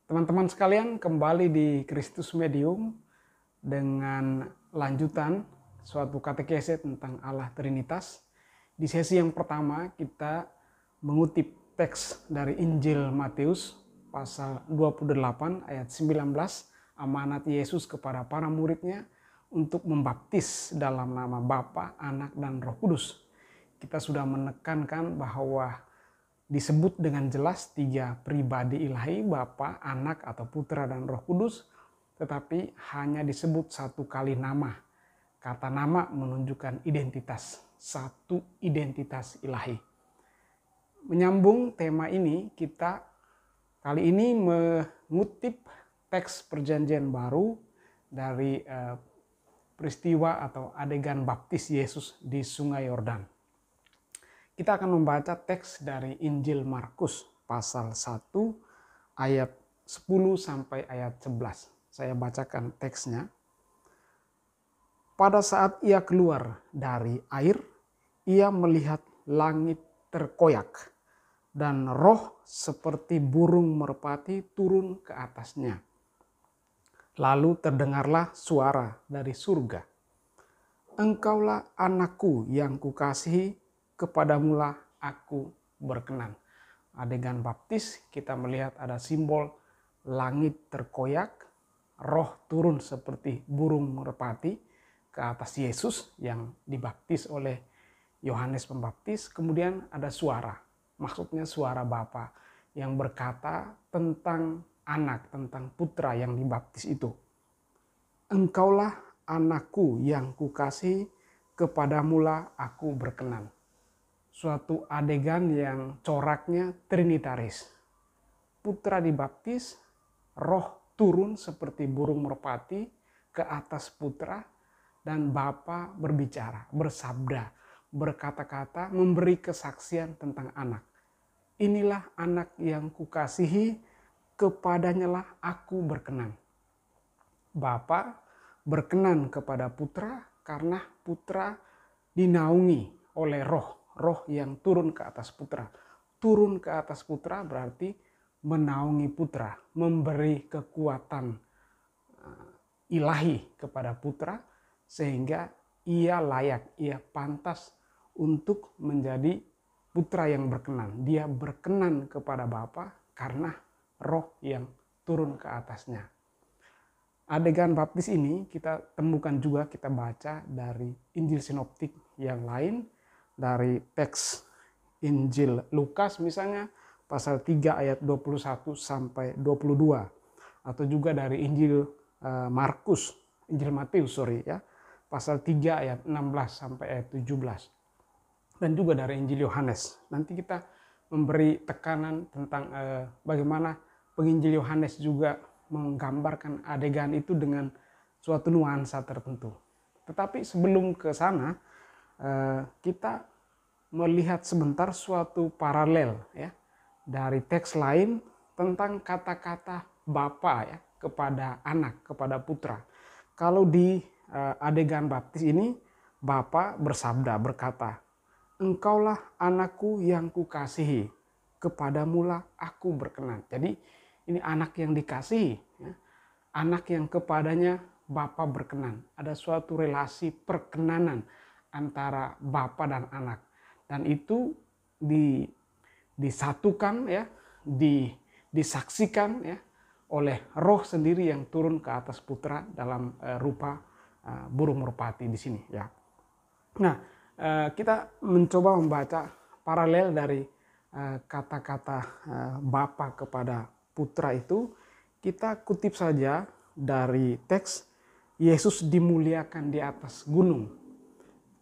Teman-teman sekalian, kembali di Kristus Medium dengan lanjutan suatu katekese tentang Allah Trinitas. Di sesi yang pertama kita mengutip teks dari Injil Matius pasal 28 ayat 19, amanat Yesus kepada para muridnya untuk membaptis dalam nama Bapa, Anak, dan Roh Kudus. Kita sudah menekankan bahwa disebut dengan jelas tiga pribadi ilahi, Bapa, Anak atau Putra dan Roh Kudus, tetapi hanya disebut satu kali nama. Kata nama menunjukkan identitas, satu identitas ilahi. Menyambung tema ini, kita kali ini mengutip teks perjanjian baru dari peristiwa atau adegan baptis Yesus di Sungai Yordan. Kita akan membaca teks dari Injil Markus pasal 1 ayat 10 sampai ayat 11. Saya bacakan teksnya. Pada saat ia keluar dari air, ia melihat langit terkoyak dan roh seperti burung merpati turun ke atasnya. Lalu terdengarlah suara dari surga. Engkaulah anakku yang kukasihi, kepadamulah aku berkenan. Adegan baptis kita melihat ada simbol langit terkoyak, roh turun seperti burung merpati ke atas Yesus yang dibaptis oleh Yohanes Pembaptis. Kemudian ada suara, maksudnya suara Bapa yang berkata tentang anak, tentang putra yang dibaptis itu. Engkaulah anakku yang kukasihi, kepadamulah aku berkenan. Suatu adegan yang coraknya trinitaris. Putra dibaptis, roh turun seperti burung merpati ke atas putra, dan Bapa berbicara, bersabda, berkata-kata, memberi kesaksian tentang anak. Inilah anak yang kukasihi, kepadanyalah aku berkenan. Bapa berkenan kepada putra karena putra dinaungi oleh roh yang turun ke atas putra. Turun ke atas putra berarti menaungi putra, memberi kekuatan ilahi kepada putra sehingga ia layak, ia pantas untuk menjadi putra yang berkenan. Dia berkenan kepada Bapa karena roh yang turun ke atasnya. Adegan baptis ini kita temukan juga, kita baca dari Injil Sinoptik yang lain, dari teks Injil Lukas misalnya pasal 3 ayat 21 sampai 22, atau juga dari Injil Matius pasal 3 ayat 16 sampai ayat 17, dan juga dari Injil Yohanes. Nanti kita memberi tekanan tentang bagaimana penginjil Yohanes juga menggambarkan adegan itu dengan suatu nuansa tertentu. Tetapi sebelum ke sana, kita melihat sebentar suatu paralel ya dari teks lain tentang kata-kata Bapa ya kepada anak, kepada putra. Kalau di adegan baptis ini Bapa bersabda, berkata, engkaulah anakku yang kukasihi, kepadamulah aku berkenan. Jadi ini anak yang dikasihi ya, anak yang kepadanya Bapa berkenan. Ada suatu relasi perkenanan antara Bapa dan anak, dan itu disatukan ya, disaksikan ya oleh roh sendiri yang turun ke atas putra dalam rupa burung merpati di sini ya. Nah, kita mencoba membaca paralel dari kata-kata Bapa kepada putra itu. Kita kutip saja dari teks Yesus dimuliakan di atas gunung.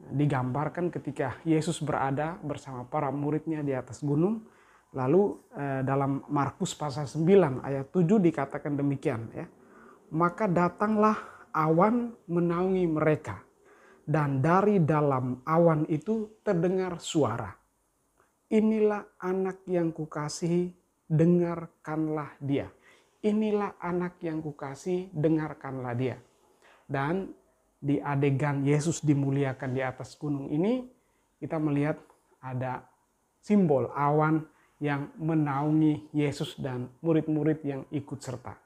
Digambarkan ketika Yesus berada bersama para muridnya di atas gunung. Lalu dalam Markus pasal 9 ayat 7 dikatakan demikian ya. Maka datanglah awan menaungi mereka, dan dari dalam awan itu terdengar suara. Inilah anak yang kukasihi, dengarkanlah dia. Inilah anak yang kukasihi, dengarkanlah dia. Dan di adegan Yesus dimuliakan di atas gunung ini, kita melihat ada simbol awan yang menaungi Yesus dan murid-murid yang ikut serta.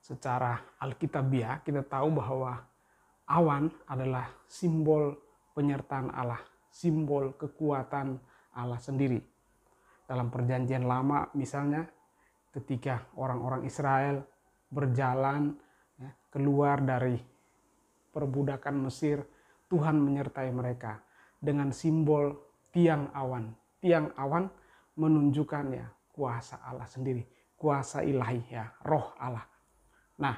Secara alkitabiah kita tahu bahwa awan adalah simbol penyertaan Allah, simbol kekuatan Allah sendiri. Dalam perjanjian lama misalnya ketika orang-orang Israel berjalan keluar dari perbudakan Mesir, Tuhan menyertai mereka dengan simbol tiang awan. Tiang awan menunjukkan kuasa Allah sendiri, kuasa ilahi, roh Allah. Nah,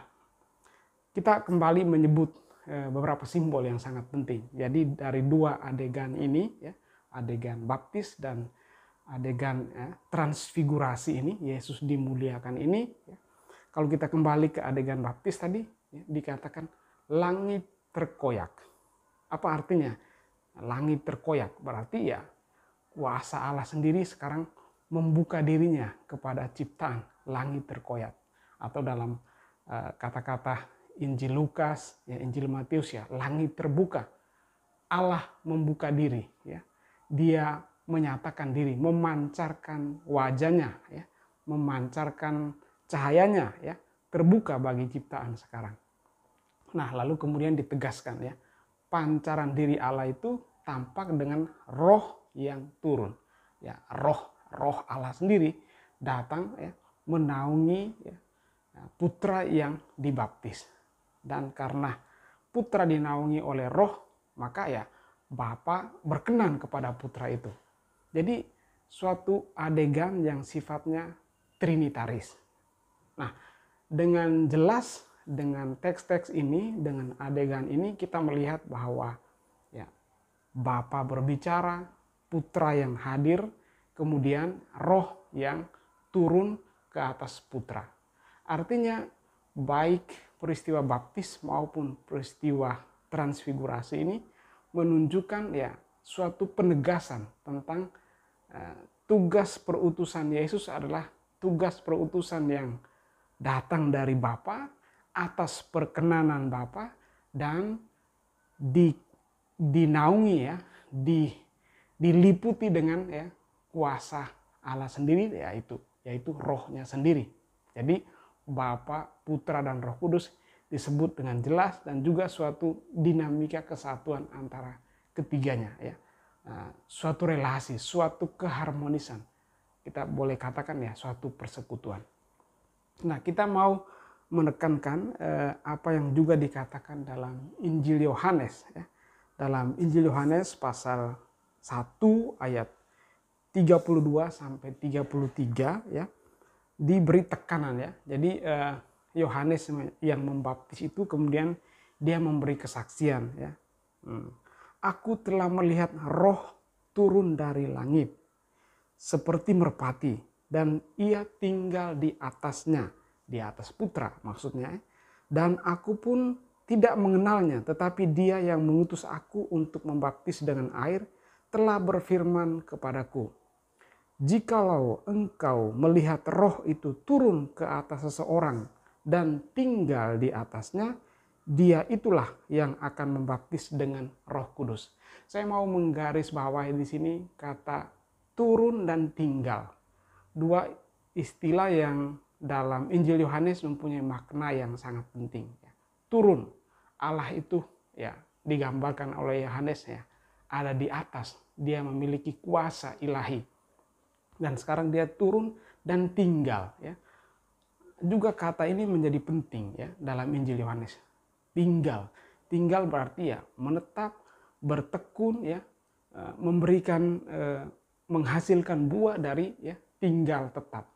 kita kembali menyebut beberapa simbol yang sangat penting. Jadi dari dua adegan ini, adegan baptis dan adegan transfigurasi ini, Yesus dimuliakan ini. Kalau kita kembali ke adegan baptis tadi, dikatakan langit terkoyak. Apa artinya? Langit terkoyak berarti kuasa Allah sendiri sekarang membuka dirinya kepada ciptaan, langit terkoyak. Atau dalam kata-kata Injil Lukas, Injil Matius langit terbuka. Allah membuka diri, Dia menyatakan diri, memancarkan wajahnya, memancarkan cahayanya, terbuka bagi ciptaan sekarang. Nah, lalu kemudian ditegaskan pancaran diri Allah itu tampak dengan roh yang turun. Roh Allah sendiri datang menaungi putra yang dibaptis. Dan karena putra dinaungi oleh roh, maka Bapa berkenan kepada putra itu. Jadi suatu adegan yang sifatnya trinitaris. Nah, dengan jelas dengan teks-teks ini, dengan adegan ini kita melihat bahwa Bapa berbicara, putra yang hadir, kemudian roh yang turun ke atas putra. Artinya baik peristiwa baptis maupun peristiwa transfigurasi ini menunjukkan suatu penegasan tentang tugas perutusan Yesus adalah tugas perutusan yang datang dari Bapa atas perkenanan Bapa dan dinaungi diliputi dengan kuasa Allah sendiri yaitu rohnya sendiri. Jadi Bapa, Putra dan Roh Kudus disebut dengan jelas dan juga suatu dinamika kesatuan antara ketiganya suatu relasi, suatu keharmonisan. Kita boleh katakan suatu persekutuan. Nah, kita mau menekankan apa yang juga dikatakan dalam Injil Yohanes. Dalam Injil Yohanes pasal 1 ayat 32 sampai 33 diberi tekanan Jadi Yohanes yang membaptis itu kemudian dia memberi kesaksian Aku telah melihat roh turun dari langit seperti merpati dan ia tinggal di atasnya, di atas putra maksudnya. Dan aku pun tidak mengenalnya, tetapi dia yang mengutus aku untuk membaptis dengan air telah berfirman kepadaku, jikalau engkau melihat roh itu turun ke atas seseorang dan tinggal di atasnya, dia itulah yang akan membaptis dengan Roh Kudus. Saya mau menggarisbawahi di sini kata turun dan tinggal. Dua istilah yang dalam Injil Yohanes mempunyai makna yang sangat penting. Turun, Allah itu digambarkan oleh Yohanes ada di atas, dia memiliki kuasa ilahi. Dan sekarang dia turun dan tinggal. Juga kata ini menjadi penting dalam Injil Yohanes. Tinggal berarti menetap, bertekun memberikan menghasilkan buah dari tinggal tetap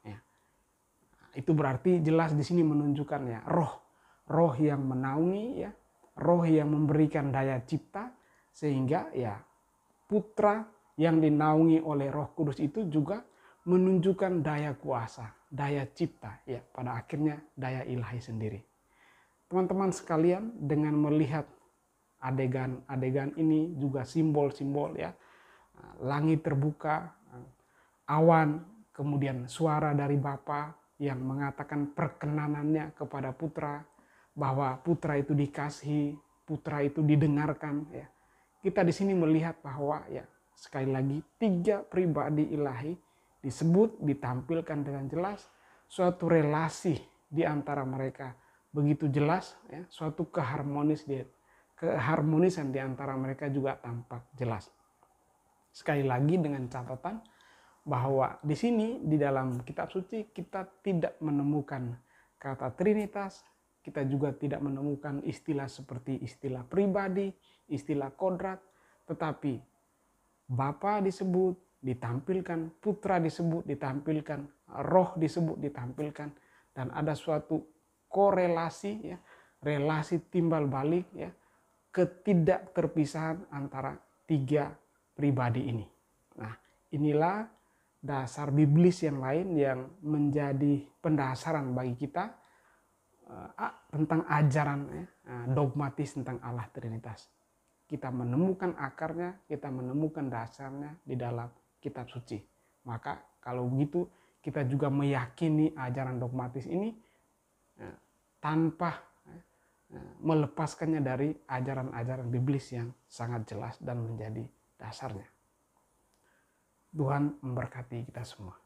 Itu berarti jelas di sini menunjukkan roh yang menaungi roh yang memberikan daya cipta sehingga putra yang dinaungi oleh Roh Kudus itu juga menunjukkan daya kuasa, daya cipta pada akhirnya daya ilahi sendiri. Teman-teman sekalian, dengan melihat adegan-adegan ini juga simbol-simbol langit terbuka, awan, kemudian suara dari Bapa yang mengatakan perkenanannya kepada putra, bahwa putra itu dikasihi, putra itu didengarkan Kita di sini melihat bahwa sekali lagi 3 pribadi ilahi disebut, ditampilkan dengan jelas, suatu relasi di antara mereka begitu jelas, ya, suatu keharmonisan di antara mereka juga tampak jelas. Sekali lagi dengan catatan bahwa di sini di dalam kitab suci kita tidak menemukan kata Trinitas, kita juga tidak menemukan istilah seperti istilah pribadi, istilah kodrat, tetapi Bapa disebut, ditampilkan, Putra disebut, ditampilkan, Roh disebut, ditampilkan, dan ada suatu korelasi, ya, relasi timbal balik, ya, ketidakterpisahan antara tiga pribadi ini. Nah, inilah dasar biblis yang lain yang menjadi pendasaran bagi kita tentang ajaran, ya, dogmatis tentang Allah Trinitas. Kita menemukan akarnya, kita menemukan dasarnya di dalam kitab suci. Maka kalau begitu kita juga meyakini ajaran dogmatis ini tanpa melepaskannya dari ajaran-ajaran biblis yang sangat jelas dan menjadi dasarnya. Tuhan memberkati kita semua.